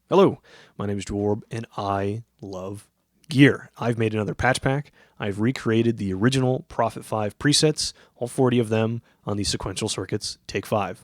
Hello, my name is Jorb, and I love gear. I've made another patch pack. I've recreated the original Prophet 5 presets, all 40 of them, on the sequential circuits, take 5.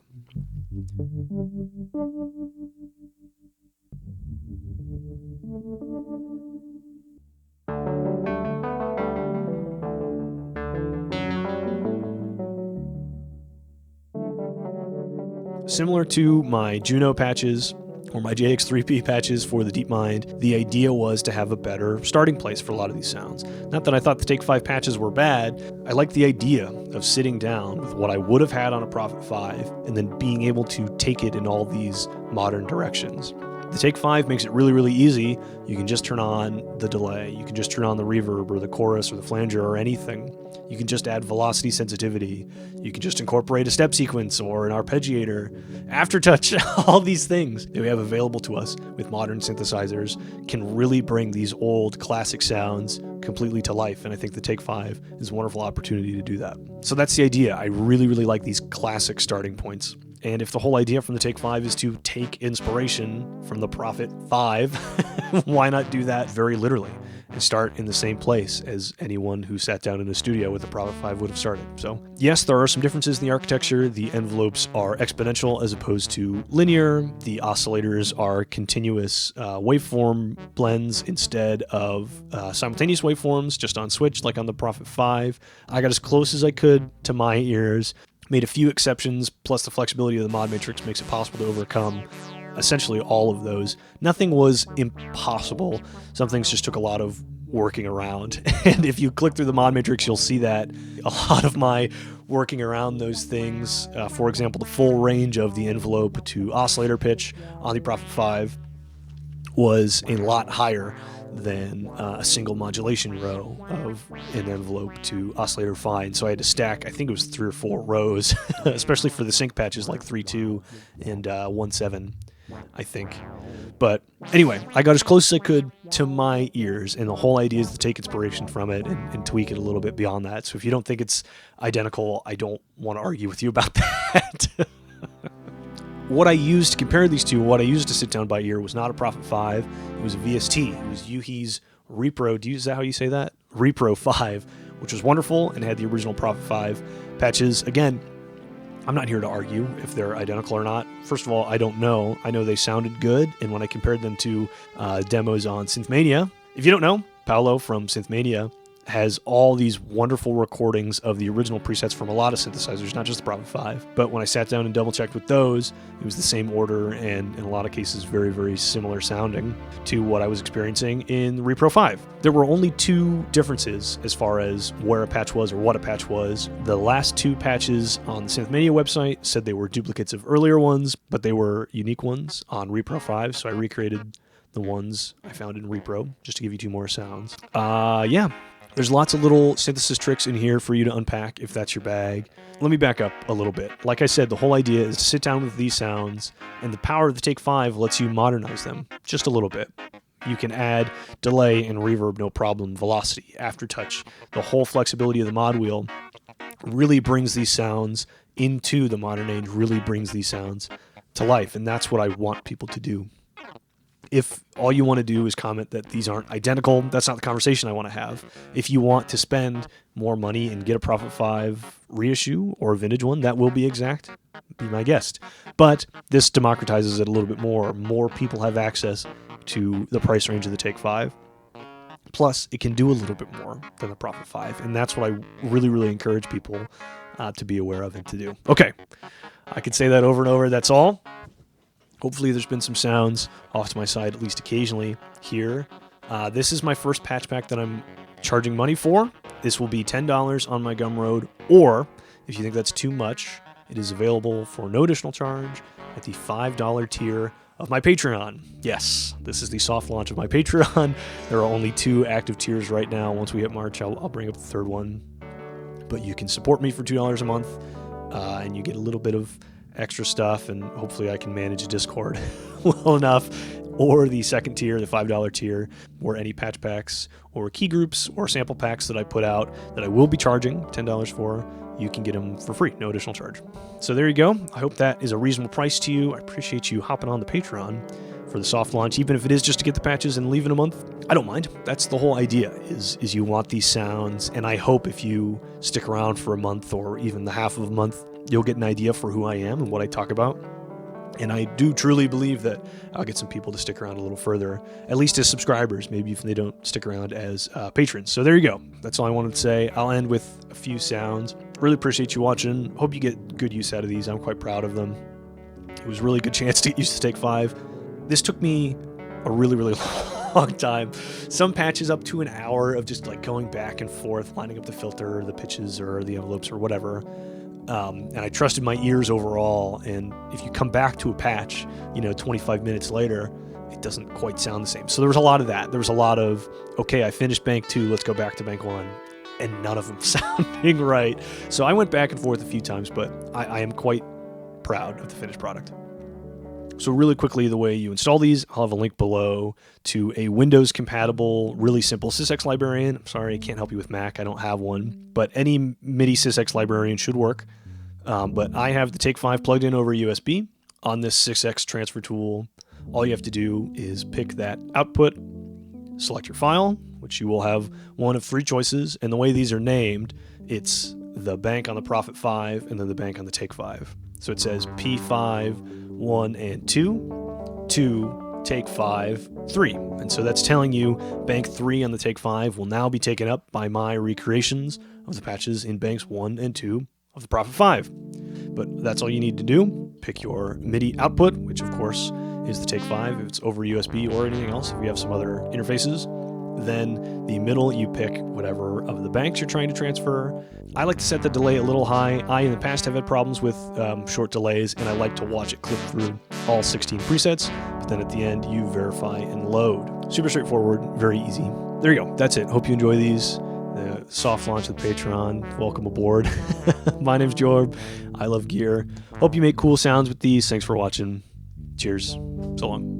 Similar to my Juno patches, or my JX3P patches for the DeepMind, the idea was to have a better starting place for a lot of these sounds. Not that I thought the Take 5 patches were bad, I liked the idea of sitting down with what I would have had on a Prophet 5 and then being able to take it in all these modern directions. The Take 5 makes it really, really easy. You can just turn on the delay, you can just turn on the reverb or the chorus or the flanger or anything. You can just add velocity sensitivity. You can just incorporate a step sequence or an arpeggiator, aftertouch. All these things that we have available to us with modern synthesizers can really bring these old classic sounds completely to life. And I think the Take 5 is a wonderful opportunity to do that. So that's the idea. I really, really like these classic starting points. And if the whole idea from the Take 5 is to take inspiration from the Prophet 5, why not do that very literally and start in the same place as anyone who sat down in a studio with the Prophet 5 would have started? So yes, there are some differences in the architecture. The envelopes are exponential as opposed to linear. The oscillators are continuous waveform blends instead of simultaneous waveforms, just on switch like on the Prophet 5. I got as close as I could to my ears. Made a few exceptions, plus the flexibility of the mod matrix makes it possible to overcome essentially all of those. Nothing was impossible. Some things just took a lot of working around. And if you click through the mod matrix, you'll see that a lot of my working around those things, for example, the full range of the envelope to oscillator pitch on the Prophet 5 was a lot higher than a single modulation row of an envelope to oscillator fine. So I had to stack, I think it was 3 or 4 rows, especially for the sync patches like 3.2 and 1.7, I think. But anyway, I got as close as I could to my ears, and the whole idea is to take inspiration from it and tweak it a little bit beyond that. So if you don't think it's identical, I don't want to argue with you about that. What I used to compare these two, what I used to sit down by ear, was not a Prophet 5. It was a VST. It was Yuhi's Repro. Is that how you say that? Repro 5, which was wonderful and had the original Prophet 5 patches. Again, I'm not here to argue if they're identical or not. First of all, I don't know. I know they sounded good, and when I compared them to demos on Synthmania, if you don't know, Paolo from Synthmania has all these wonderful recordings of the original presets from a lot of synthesizers, not just the Prophet 5. But when I sat down and double-checked with those, it was the same order and in a lot of cases very, very similar sounding to what I was experiencing in the Repro 5. There were only 2 differences as far as where a patch was or what a patch was. The last 2 patches on the Synthmania website said they were duplicates of earlier ones, but they were unique ones on Repro 5, so I recreated the ones I found in Repro just to give you 2 more sounds. Yeah. There's lots of little synthesis tricks in here for you to unpack if that's your bag. Let me back up a little bit. Like I said, the whole idea is to sit down with these sounds, and the power of the Take 5 lets you modernize them just a little bit. You can add delay and reverb, no problem, velocity, aftertouch. The whole flexibility of the mod wheel really brings these sounds into the modern age, really brings these sounds to life, and that's what I want people to do. If all you want to do is comment that these aren't identical, that's not the conversation I want to have. If you want to spend more money and get a Prophet 5 reissue or a vintage one, that will be exact. Be my guest. But this democratizes it a little bit more. More people have access to the price range of the Take 5. Plus, it can do a little bit more than the Prophet 5. And that's what I really, really encourage people to be aware of and to do. Okay, I could say that over and over. That's all. Hopefully there's been some sounds off to my side, at least occasionally, here. This is my first patch pack that I'm charging money for. This will be $10 on my Gumroad, or if you think that's too much, it is available for no additional charge at the $5 tier of my Patreon. Yes, this is the soft launch of my Patreon. There are only 2 active tiers right now. Once we hit March, I'll bring up the 3rd one. But you can support me for $2 a month, and you get a little bit of extra stuff, and hopefully I can manage Discord well enough. Or the 2nd tier, the $5 tier, or any patch packs or key groups or sample packs that I put out that I will be charging $10 for. You can get them for free, no additional charge. So there you go. I hope that is a reasonable price to you. I appreciate you hopping on the Patreon for the soft launch, even if it is just to get the patches and leave in a month. I don't mind. That's the whole idea, is you want these sounds, and I hope if you stick around for a month or even the half of a month, you'll get an idea for who I am and what I talk about. And I do truly believe that I'll get some people to stick around a little further, at least as subscribers, maybe if they don't stick around as patrons. So there you go. That's all I wanted to say. I'll end with a few sounds. Really appreciate you watching. Hope you get good use out of these. I'm quite proud of them. It was a really good chance to get used to Take 5. This took me a really, really long time. Some patches up to an hour of just like going back and forth, lining up the filter, or the pitches, or the envelopes, or whatever. And I trusted my ears overall. And if you come back to a patch, 25 minutes later, it doesn't quite sound the same. So there was a lot of that. There was a lot of, okay, I finished bank 2, let's go back to bank 1. And none of them sounding right. So I went back and forth a few times, but I am quite proud of the finished product. So really quickly, the way you install these, I'll have a link below to a Windows-compatible, really simple sysex librarian. I'm sorry, I can't help you with Mac. I don't have one. But any MIDI sysex librarian should work. But I have the Take 5 plugged in over USB on this sysex transfer tool. All you have to do is pick that output, select your file, which you will have one of 3 choices. And the way these are named, it's the bank on the Prophet 5 and then the bank on the Take 5. So it says P5, 1 and 2, 2, Take 5, 3. And so that's telling you bank 3 on the Take 5 will now be taken up by my recreations of the patches in banks 1 and 2 of the Prophet 5. But that's all you need to do. Pick your MIDI output, which of course is the Take 5 if it's over USB or anything else, if you have some other interfaces. Then the middle, you pick whatever of the banks you're trying to transfer. I like to set the delay a little high. I, in the past, have had problems with short delays, and I like to watch it clip through all 16 presets. But then at the end, you verify and load. Super straightforward, very easy. There you go. That's it. Hope you enjoy these. The soft launch of the Patreon. Welcome aboard. My name's Jorb. I love gear. Hope you make cool sounds with these. Thanks for watching. Cheers. So long.